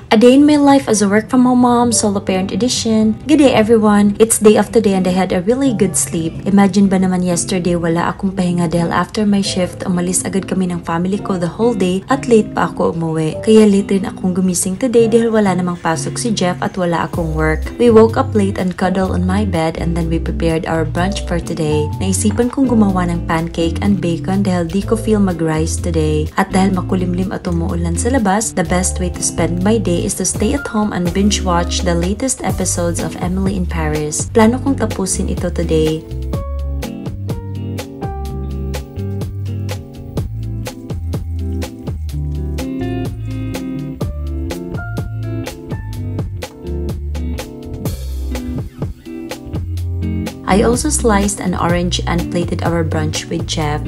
A day in my life as a work-from-home mom, solo parent edition. Good day everyone! It's day after day and I had a really good sleep. Imagine ba naman yesterday wala akong pahinga dahil after my shift, umalis agad kami ng family ko the whole day at late pa ako umuwi. Kaya late rin akong gumising today dahil wala namang pasok si Jeff at wala akong work. We woke up late and cuddled on my bed and then we prepared our brunch for today. Naisipan kong gumawa ng pancake and bacon dahil di ko feel mag-rice today. At dahil makulimlim at umuulan sa labas, the best way to spend my day is to stay at home and binge watch the latest episodes of Emily in Paris. Plano kong tapusin ito today. I also sliced an orange and plated our brunch with Jeff.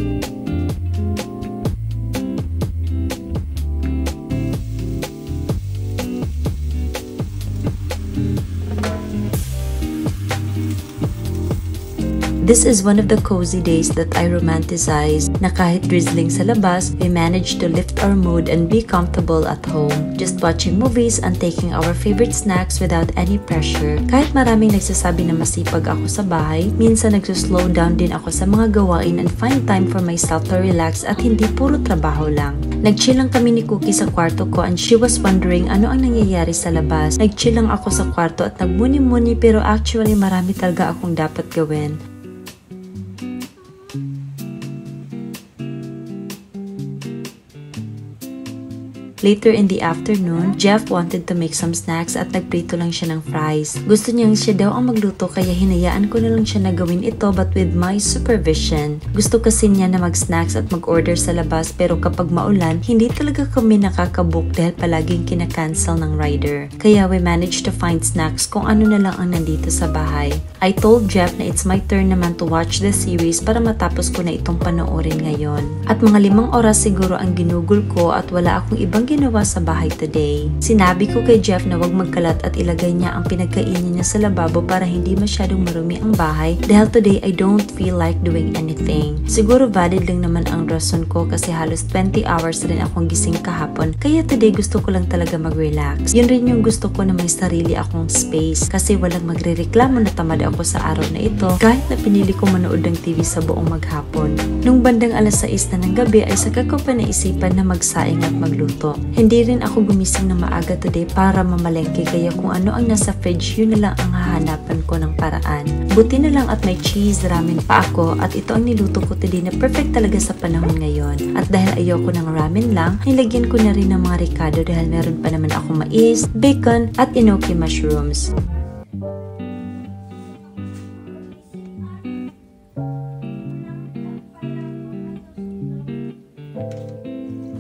This is one of the cozy days that I romanticize, na kahit drizzling sa labas, we managed to lift our mood and be comfortable at home. Just watching movies and taking our favorite snacks without any pressure. Kahit maraming nagsasabi na masipag ako sa bahay, minsan nagsuslow down din ako sa mga gawain and find time for myself to relax at hindi puro trabaho lang. Nag-chill lang kami ni Cookie sa kwarto ko and she was wondering ano ang nangyayari sa labas. Nag-chill lang ako sa kwarto at nagmuni-muni pero actually marami talaga akong dapat gawin. Later in the afternoon, Jeff wanted to make some snacks at nagprito lang siya ng fries. Gusto niyang siya daw ang magluto kaya hinayaan ko na lang siya na gawin ito but with my supervision. Gusto kasi niya na mag-snacks at mag-order sa labas pero kapag maulan, hindi talaga kami nakakabook dahil palaging kinakancel ng rider. Kaya we managed to find snacks kung ano na lang ang nandito sa bahay. I told Jeff na it's my turn naman to watch the series para matapos ko na itong panoorin ngayon. At mga 5 oras siguro ang ginugol ko at wala akong ibang ginawa sa bahay today. Sinabi ko kay Jeff na wag magkalat at ilagay niya ang pinagkainin niya sa lababo para hindi masyadong marumi ang bahay dahil today I don't feel like doing anything. Siguro valid lang naman ang rason ko kasi halos 20 hours rin akong gising kahapon kaya today gusto ko lang talaga mag-relax. Yun rin yung gusto ko na may sarili akong space kasi walang magrereklamo na tamad ako sa araw na ito kahit na pinili ko manood ng TV sa buong maghapon. Nung bandang alas 6 na ng gabi ay saka ko pa naisipan na magsaing at magluto. Hindi rin ako gumising na maaga today para mamalengke kaya kung ano ang nasa fridge yun na lang ang hahanapan ko ng paraan. Buti na lang at may cheese ramen pa ako at ito ang niluto ko today na perfect talaga sa panahon ngayon. At dahil ayoko ng ramen lang, nilagyan ko na rin ng mga ricado dahil meron pa naman akong mais, bacon at enoki mushrooms.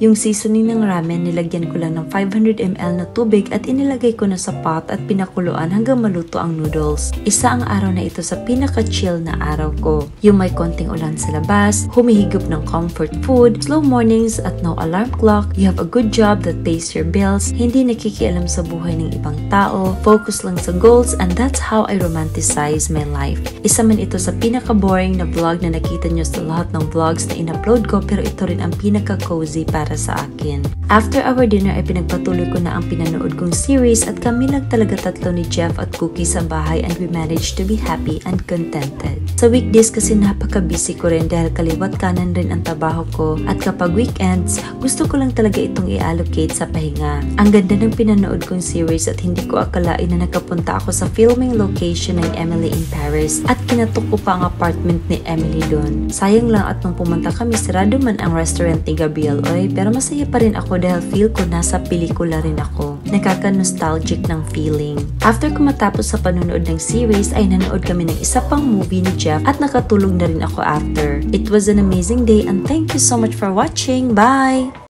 Yung seasoning ng ramen, nilagyan ko lang ng 500 ml na tubig at inilagay ko na sa pot at pinakuluan hanggang maluto ang noodles. Isa ang araw na ito sa pinaka-chill na araw ko. Yung may konting ulan sa labas, humihigop ng comfort food, slow mornings at no alarm clock, you have a good job that pays your bills, hindi nakikialam sa buhay ng ibang tao, focus lang sa goals, and that's how I romanticize my life. Isa man ito sa pinaka-boring na vlog na nakita nyo sa lahat ng vlogs na in-upload ko pero ito rin ang pinaka-cozy para sa akin. After our dinner ay pinagpatuloy ko na ang pinanood kong series at kami lang talaga tatlo ni Jeff at Cookie sa bahay and we managed to be happy and contented. Sa weekdays kasi napaka-busy ko rin dahil kaliwat kanan rin ang trabaho ko at kapag weekends, gusto ko lang talaga itong i-allocate sa pahinga. Ang ganda ng pinanood kong series at hindi ko akalain na nakapunta ako sa filming location ng Emily in Paris at kinatok ko pa ang apartment ni Emily doon. Sayang lang at nung pumunta kami, sarado man ang restaurant ni Gabriel Oy pero masaya pa rin ako dahil feel ko nasa pelikula rin ako. Nakaka-nostalgic ng feeling. After ko matapos sa panunood ng series ay nanood kami ng isa pang movie ni Jeff at nakatulog na rin ako after. It was an amazing day and thank you so much for watching. Bye!